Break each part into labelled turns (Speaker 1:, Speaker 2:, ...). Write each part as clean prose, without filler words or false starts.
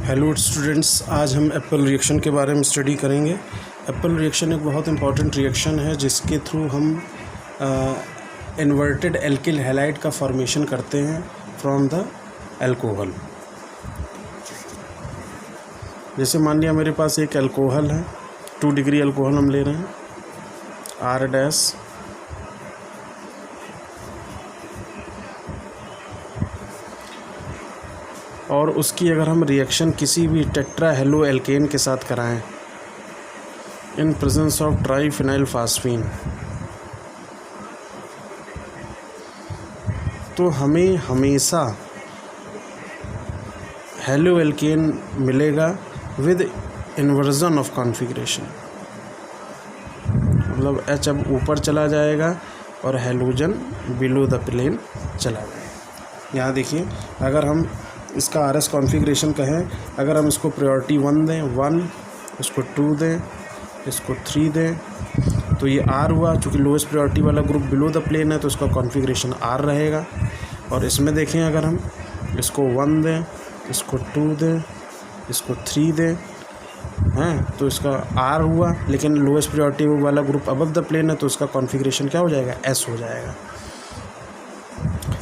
Speaker 1: Hello students, आज हम Apple reaction के बारे में स्टडी करेंगे। एप्पल रिएक्शन एक बहुत इंपॉर्टेंट रिएक्शन है जिसके थ्रू हम इन्वर्टेड एल्किल हैलाइड का फॉर्मेशन करते हैं फ्रॉम द अल्कोहल। जैसे मान लिया मेरे पास एक अल्कोहल है, 2 डिग्री अल्कोहल हम ले रहे हैं, R डैश और उसकी अगर हम रिएक्शन किसी भी टेट्रा हेलो एल्केन के साथ कराएं in presence of triphenyl phosphine, तो हमें हमेशा हेलो एल्केन मिलेगा विद इन्वर्जन ऑफ कॉन्फ़िगरेशन। मतलब H अब ऊपर चला जाएगा और हेलोजन बिलो द प्लेन चला जाएगा। यहाँ देखिए, अगर हम इसका RS कॉन्फ़िगरेशन कहें, अगर हम इसको प्रायोरिटी 1 दें 1, इसको 2 दें, इसको 3 दें, तो ये R हुआ। चूँकि लोएस्ट प्रायोरिटी वाला ग्रुप बिलो द प्लेन है तो इसका कॉन्फ़िगरेशन R रहेगा। और इसमें देखें, अगर हम इसको 1 दें, इसको 2 दें, इसको 3 दें, हैं, तो इसका R हुआ। लेकिन लोएस्ट प्रायोरिटी वाला ग्रुप अबव द प्लेन है तो उसका कॉन्फ़िगरेशन क्या हो जाएगा, S हो जाएगा।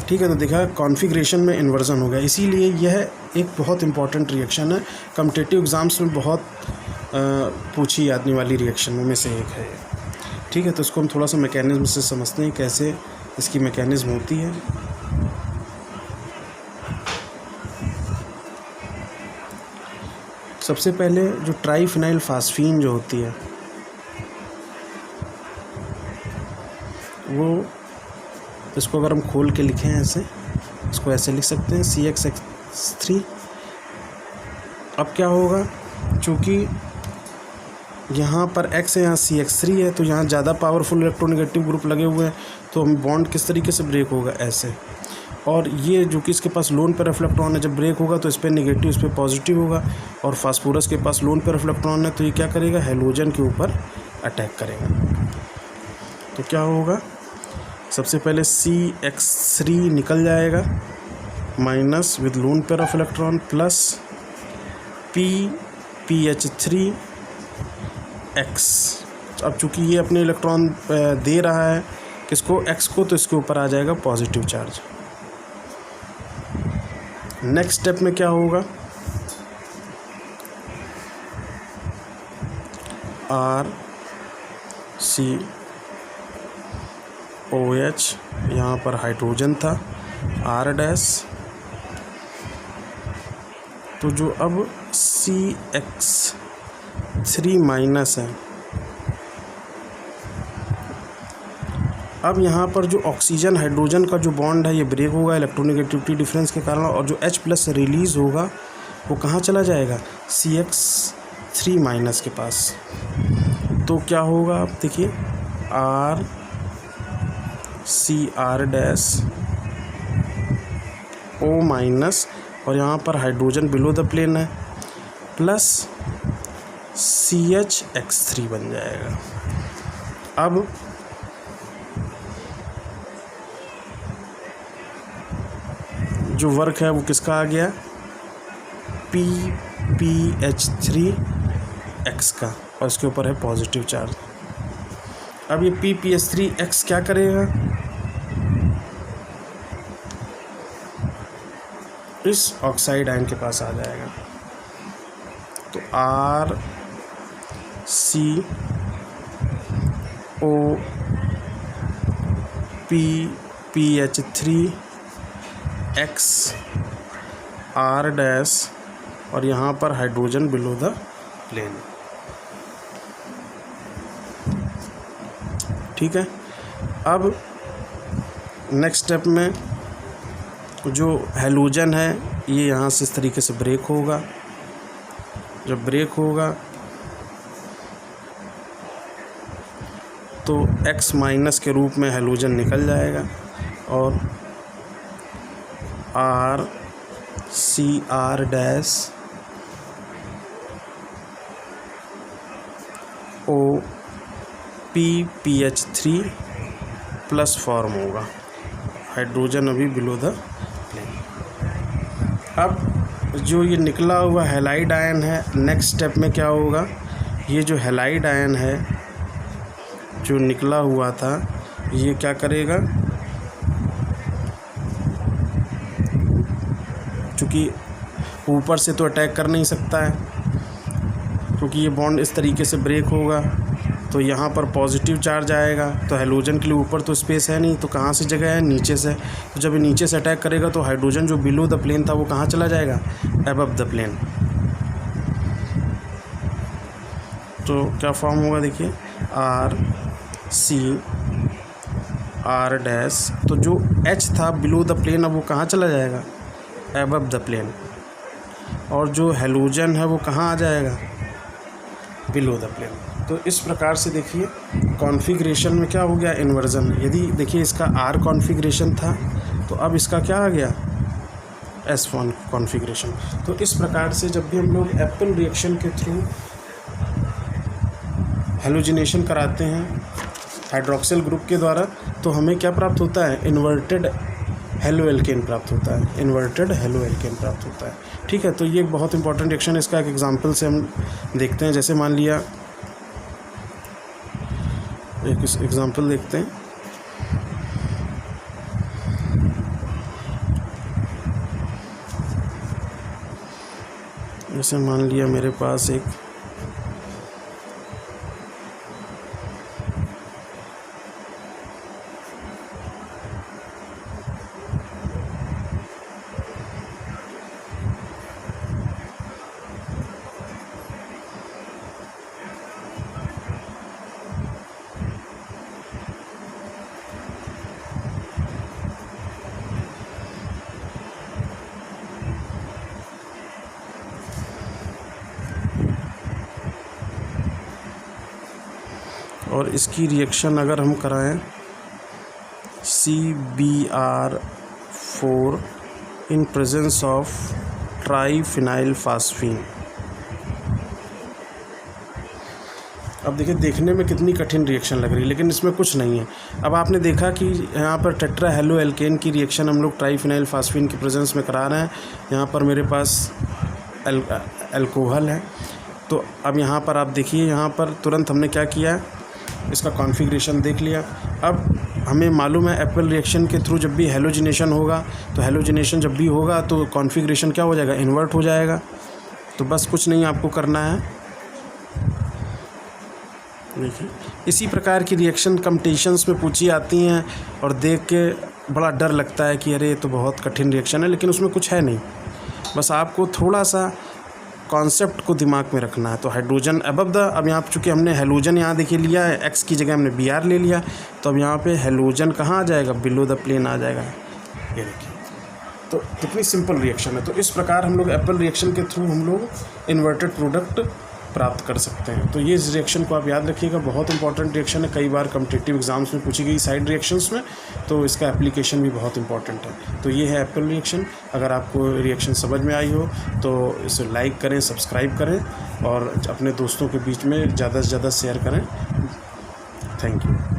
Speaker 1: ठीक है, तो देखा कॉन्फ़िगरेशन में इन्वर्जन हो गया। इसीलिए यह एक बहुत इंपॉर्टेंट रिएक्शन है, कॉम्पिटिटिव एग्ज़ाम्स में बहुत पूछी जाने वाली रिएक्शन में से एक है। ठीक है, तो इसको हम थोड़ा सा मैकेनिज्म से समझते हैं, कैसे इसकी मैकेनिज्म होती है। सबसे पहले जो ट्राइफिनाइल फास्फीन जो होती है वो, इसको अगर हम खोल के लिखें ऐसे, इसको ऐसे लिख सकते हैं CXX3। अब क्या होगा, चूँकि यहाँ पर X है, यहाँ CX3 है, तो यहाँ ज़्यादा पावरफुल इलेक्ट्रोनेगेटिव ग्रुप लगे हुए हैं, तो हम बॉन्ड किस तरीके से ब्रेक होगा, ऐसे। और ये जो कि इसके पास लोन पेयर ऑफ इलेक्ट्रॉन है, जब ब्रेक होगा तो इस पर नेगेटिव, इस पर पॉजिटिव होगा। और फास्फोरस के पास लोन पेयर ऑफ इलेक्ट्रॉन है, तो ये क्या करेगा, हेलोजन के ऊपर अटैक करेगा। तो क्या होगा, सबसे पहले CX3 निकल जाएगा minus with lone pair of electron plus PPH3X। अब चूँकि ये अपने इलेक्ट्रॉन दे रहा है किसको, X को, तो इसके ऊपर आ जाएगा पॉजिटिव चार्ज। नेक्स्ट स्टेप में क्या होगा, RCOH, यहाँ पर हाइड्रोजन था, R डैश, तो जो अब CX3 माइनस है, अब यहाँ पर जो ऑक्सीजन हाइड्रोजन का जो बॉन्ड है ये ब्रेक होगा इलेक्ट्रोनेगेटिविटी डिफरेंस के कारण, और जो H+ रिलीज़ होगा वो कहाँ चला जाएगा, CX3 माइनस के पास। तो क्या होगा, आप देखिए, RCR डैश O माइनस, और यहाँ पर हाइड्रोजन बिलो द प्लेन है, प्लस CHX3 बन जाएगा। अब जो वर्क है वो किसका आ गया, PPH3X का, और इसके ऊपर है पॉजिटिव चार्ज। अब ये PPH3X क्या करेगा, इस ऑक्साइड आयन के पास आ जाएगा। तो RCO PPH3X R डैश, और यहाँ पर हाइड्रोजन बिलो द प्लेन। ठीक है, अब नेक्स्ट स्टेप में जो हेलोजन है ये यहाँ से इस तरीके से ब्रेक होगा। जब ब्रेक होगा तो X माइनस के रूप में हेलोजन निकल जाएगा, और RCR dash O PPH3 plus form होगा, हाइड्रोजन अभी बिलो द प्लेन। अब जो ये निकला हुआ हैलाइड आयन है, नेक्स्ट स्टेप में क्या होगा, ये जो हैलाइड आयन है जो निकला हुआ था, ये क्या करेगा, क्योंकि ऊपर से तो अटैक कर नहीं सकता है, क्योंकि ये बॉन्ड इस तरीके से ब्रेक होगा तो यहाँ पर पॉजिटिव चार्ज आएगा। तो हाइड्रोजन के लिए ऊपर तो स्पेस है नहीं, तो कहाँ से जगह है, नीचे से। तो जब ये नीचे से अटैक करेगा तो हाइड्रोजन जो बिलो द प्लेन था वो कहाँ चला जाएगा, अबव द प्लेन। तो क्या फॉर्म होगा, देखिए आर सी आर डैश, तो जो H था बिलो द प्लेन अब वो कहाँ चला जाएगा, अबव द प्लेन। और जो हैलोजन है वो कहाँ आ जाएगा, बिलो द प्लेन। तो इस प्रकार से देखिए कॉन्फ़िगरेशन में क्या हो गया, इन्वर्जन। यदि देखिए इसका R कॉन्फ़िगरेशन था तो अब इसका क्या आ गया, S1 कॉन्फ़िगरेशन। तो इस प्रकार से जब भी हम लोग एप्पल रिएक्शन के थ्रू हैलोजिनेशन कराते हैं हाइड्रोक्सिल ग्रुप के द्वारा, तो हमें क्या प्राप्त होता है, इन्वर्टेड हेलो एल्केन प्राप्त होता है, इन्वर्टेड हेलो एल्केन प्राप्त होता है। ठीक है, तो ये एक बहुत इंपॉर्टेंट रिएक्शन है। इसका एक एग्जांपल से हम देखते हैं। जैसे मान लिया, एक एग्जांपल देखते हैं। जैसे मान लिया मेरे पास एक और इसकी रिएक्शन अगर हम कराएं CBr4 in presence of triphenyl phosphine. अब देखिए देखने में कितनी कठिन रिएक्शन लग रही है, लेकिन इसमें कुछ नहीं है। अब आपने देखा कि यहाँ पर टेट्रा हेलो एल्केन की रिएक्शन हम लोग ट्राईफिनाइल फास्फीन की प्रेजेंस में करा रहे हैं। यहाँ पर मेरे पास अल्कोहल है। तो अब यहाँ पर आप देखिए, यहाँ पर तुरंत हमने क्या किया, इसका कॉन्फ़िगरेशन देख लिया। अब हमें मालूम है एप्पल रिएक्शन के थ्रू जब भी हेलोजिनेशन होगा, तो हेलोजिनेशन जब भी होगा तो कॉन्फ़िगरेशन क्या हो जाएगा, इन्वर्ट हो जाएगा। तो बस कुछ नहीं आपको करना है। देखिए इसी प्रकार की रिएक्शन कॉम्पिटिशन्स में पूछी आती हैं और देख के बड़ा डर लगता है कि अरे ये तो बहुत कठिन रिएक्शन है, लेकिन उसमें कुछ है नहीं। बस आपको थोड़ा सा कॉन्सेप्ट को दिमाग में रखना है। तो हाइड्रोजन अबव द, अब यहाँ चूँकि हमने हेलोजन यहाँ देखिए लिया है, X की जगह हमने Br ले लिया, तो अब यहाँ पे हेलोजन कहाँ आ जाएगा, बिलो द प्लेन आ जाएगा। ये देखिए तो कितनी सिंपल रिएक्शन है। तो इस प्रकार हम लोग एप्पल रिएक्शन के थ्रू हम लोग इन्वर्टेड प्रोडक्ट प्राप्त कर सकते हैं। तो ये इस रिएक्शन को आप याद रखिएगा, बहुत इंपॉर्टेंट रिएक्शन है, कई बार कॉम्पिटिटिव एग्जाम्स में पूछी गई साइड रिएक्शंस में, तो इसका एप्लीकेशन भी बहुत इंपॉर्टेंट है। तो ये है एप्पल रिएक्शन। अगर आपको रिएक्शन समझ में आई हो तो इसे लाइक करें, सब्सक्राइब करें और अपने दोस्तों के बीच में ज़्यादा से ज़्यादा शेयर करें। Thank you.